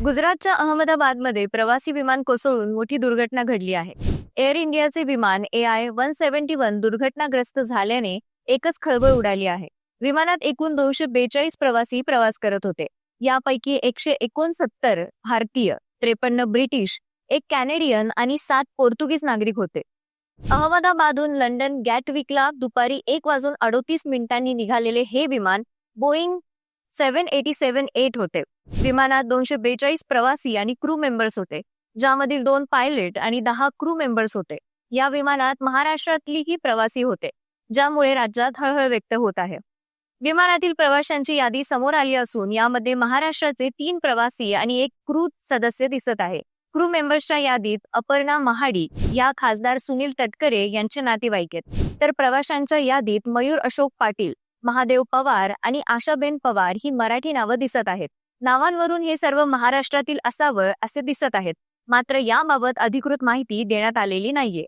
गुजरातच्या अहमदाबादमध्ये प्रवासी विमान कोसळून मोठी दुर्घटना घडली आहे. एअर इंडियाचे विमान AI-171 दुर्घटनाग्रस्त झाल्याने एकच खळबळ उडाली आहे. विमानात एकूण 242 प्रवासी प्रवास करत होते. यापैकी 169 भारतीय, 53 ब्रिटिश, 1 कॅनेडियन आणि 7 पोर्तुगीज नागरिक होते. अहमदाबादहून लंडन गॅटविकला दुपारी 1:38 निघालेले हे विमान बोईंग 787-8 होते. विमानात 242 प्रवासी आणि क्रू मेंबर्स होते, ज्यामधील 2 पायलट आणि 10 क्रू मेंबर्स होते. या विमानात महाराष्ट्रातलीही प्रवासी होते, ज्यामुळे राज्यात हळहळ व्यक्त होत आहे. विमानातील प्रवाशांची यादी समोर आली असून यामध्ये महाराष्ट्राचे 3 प्रवासी आणि 1 क्रू सदस्य दिसत आहे. क्रू मेंबर्सच्या यादीत अपर्णा महाडिक या खासदार सुनील तटकरे यांचे नातेवाईक आहेत, तर प्रवाशांच्या यादीत मयूर अशोक पाटील, महादेव पवार आणि आशाबेन पवार ही मराठी नावं दिसत आहेत. नावांवरून हे सर्व महाराष्ट्रातील असावं असे दिसत आहेत, मात्र याबाबत अधिकृत माहिती देण्यात आलेली नाहीये.